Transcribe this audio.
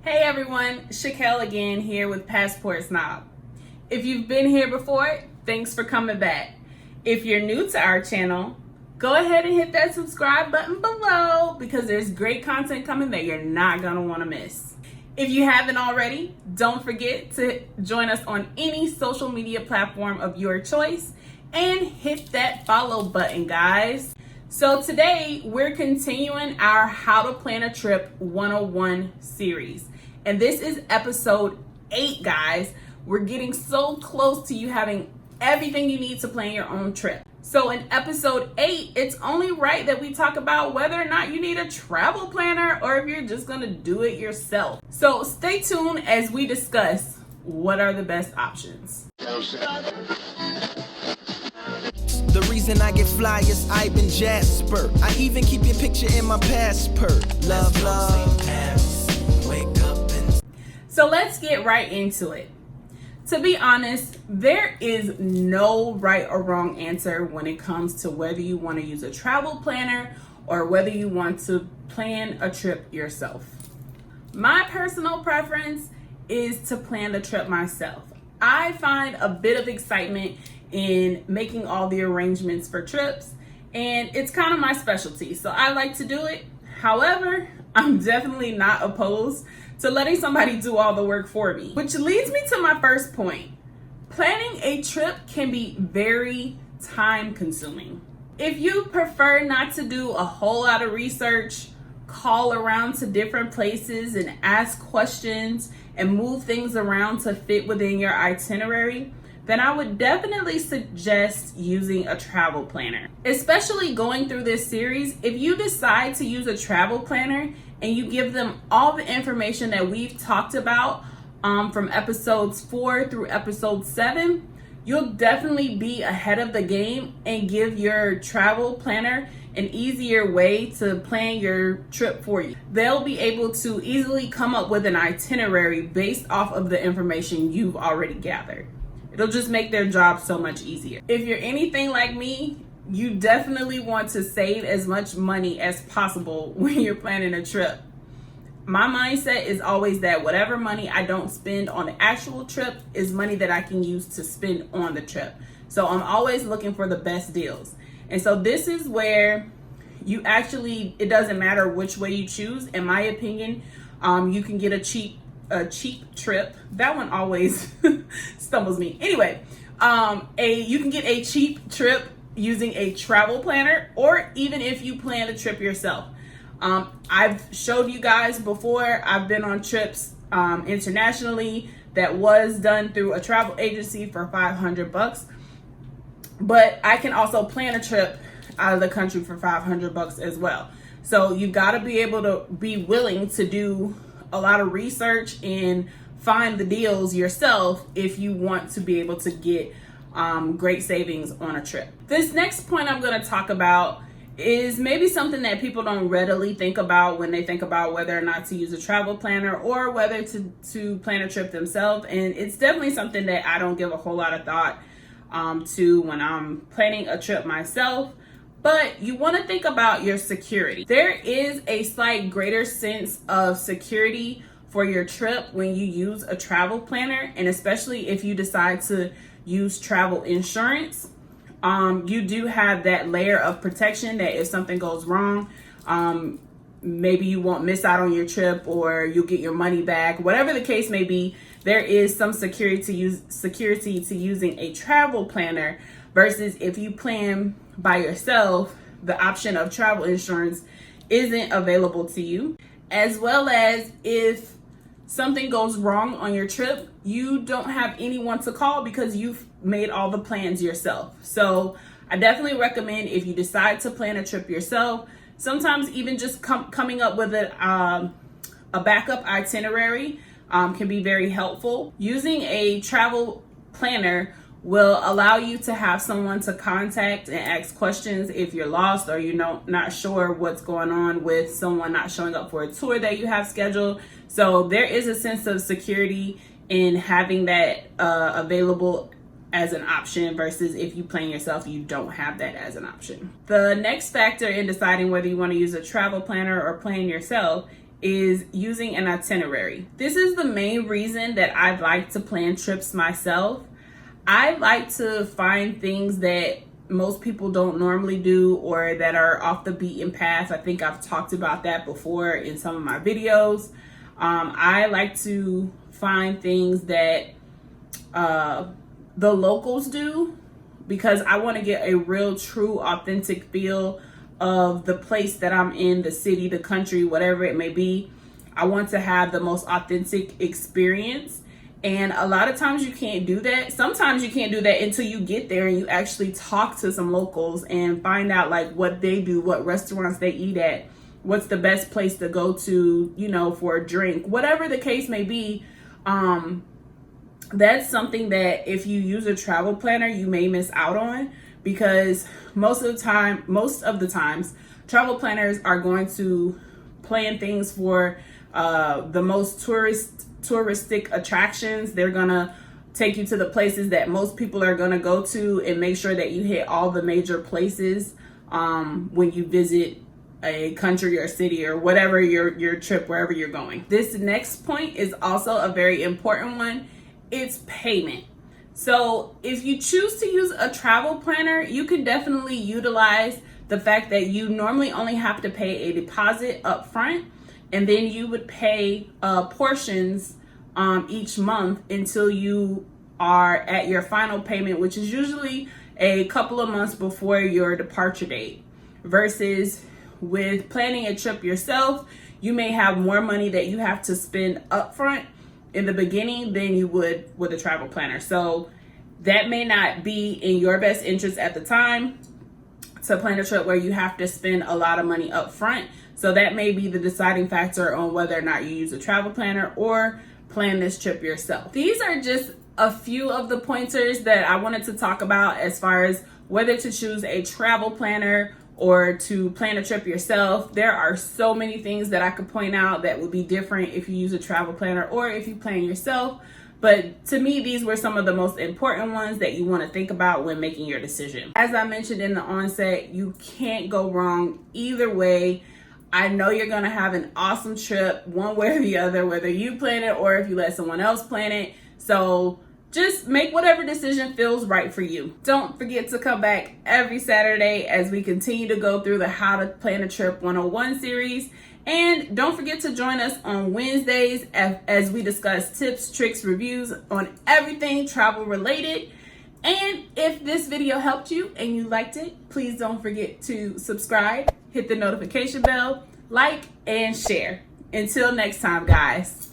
Hey everyone, Shaquelle again here with Passport Snob. If you've been here before, thanks for coming back. If you're new to our channel, go ahead and hit that subscribe button below because there's great content coming that you're not gonna wanna miss. If you haven't already, don't forget to join us on any social media platform of your choice and hit that follow button, guys. So today we're continuing our How to Plan a Trip 101 series. And this is episode 8, guys. We're getting so close to you having everything you need to plan your own trip. So in episode 8, it's only right that we talk about whether or not you need a travel planner or if you're just gonna do it yourself. So stay tuned as we discuss what are the best options. The reason I get fly is Ivan Jasper. I even keep your picture in my passport. Love. Wake up and... So let's get right into it. To be honest, there is no right or wrong answer when it comes to whether you want to use a travel planner or whether you want to plan a trip yourself. My personal preference is to plan the trip myself. I find a bit of excitement in making all the arrangements for trips, and it's kind of my specialty, so I like to do it. However, I'm definitely not opposed to letting somebody do all the work for me, which leads me to my first point. Planning a trip can be very time consuming. If you prefer not to do a whole lot of research, call around to different places and ask questions and move things around to fit within your itinerary, then I would definitely suggest using a travel planner. Especially going through this series, if you decide to use a travel planner and you give them all the information that we've talked about from episodes 4 through episode 7, you'll definitely be ahead of the game and give your travel planner an easier way to plan your trip for you. They'll be able to easily come up with an itinerary based off of the information you've already gathered. It'll just make their job so much easier. If you're anything like me, you definitely want to save as much money as possible when you're planning a trip. My mindset is always that whatever money I don't spend on the actual trip is money that I can use to spend on the trip. So I'm always looking for the best deals. And so this is where it doesn't matter which way you choose. In my opinion, you can get a cheap trip. That one always stumbles me. Anyway, you can get a cheap trip using a travel planner, or even if you plan a trip yourself. I've showed you guys before, I've been on trips internationally that was done through a travel agency for $500, but I can also plan a trip out of the country for $500 as well. So you got to be able to be willing to do a lot of research and find the deals yourself if you want to be able to get great savings on a trip. This next point I'm going to talk about is maybe something that people don't readily think about when they think about whether or not to use a travel planner or whether to plan a trip themselves. And it's definitely something that I don't give a whole lot of thought to when I'm planning a trip myself. But you want to think about your security. There is a slight greater sense of security for your trip when you use a travel planner, and especially if you decide to use travel insurance. You do have that layer of protection that if something goes wrong, maybe you won't miss out on your trip or you'll get your money back. Whatever the case may be, there is some security to using a travel planner versus if you plan by yourself, the option of travel insurance isn't available to you. As well as if something goes wrong on your trip, you don't have anyone to call because you've made all the plans yourself. So I definitely recommend, if you decide to plan a trip yourself, sometimes even just coming up with a backup itinerary can be very helpful. Using a travel planner will allow you to have someone to contact and ask questions if you're lost or you're not sure what's going on with someone not showing up for a tour that you have scheduled. So there is a sense of security in having that available as an option versus if you plan yourself, you don't have that as an option. The next factor in deciding whether you want to use a travel planner or plan yourself is using an itinerary. This is the main reason that I like to plan trips myself. I like to find things that most people don't normally do or that are off the beaten path. I think I've talked about that before in some of my videos. I like to find things that the locals do because I want to get a real, true, authentic feel of the place that I'm in, the city, the country, whatever it may be. I want to have the most authentic experience. And a lot of times you can't do that. Sometimes you can't do that until you get there and you actually talk to some locals and find out like what they do, what restaurants they eat at, what's the best place to go to, you know, for a drink, whatever the case may be. That's something that if you use a travel planner, you may miss out on, because most of the times travel planners are going to plan things for the most touristic attractions. They're gonna take you to the places that most people are gonna go to and make sure that you hit all the major places when you visit a country or city or whatever your trip, wherever you're going. This next point is also a very important one. It's payment. So if you choose to use a travel planner, you can definitely utilize the fact that you normally only have to pay a deposit up front, and then you would pay portions each month until you are at your final payment, which is usually a couple of months before your departure date. Versus with planning a trip yourself, you may have more money that you have to spend up front in the beginning than you would with a travel planner. So that may not be in your best interest at the time to plan a trip where you have to spend a lot of money up front. So that may be the deciding factor on whether or not you use a travel planner or plan this trip yourself. These are just a few of the pointers that I wanted to talk about as far as whether to choose a travel planner or to plan a trip yourself. There are so many things that I could point out that would be different if you use a travel planner or if you plan yourself. But to me, these were some of the most important ones that you want to think about when making your decision. As I mentioned in the onset, you can't go wrong either way. I know you're going to have an awesome trip one way or the other, whether you plan it or if you let someone else plan it. So just make whatever decision feels right for you. Don't forget to come back every Saturday as we continue to go through the How to Plan a Trip 101 series. And don't forget to join us on Wednesdays as we discuss tips, tricks, reviews on everything travel related. And if this video helped you and you liked it, please don't forget to subscribe, hit the notification bell, like, and share. Until next time, guys.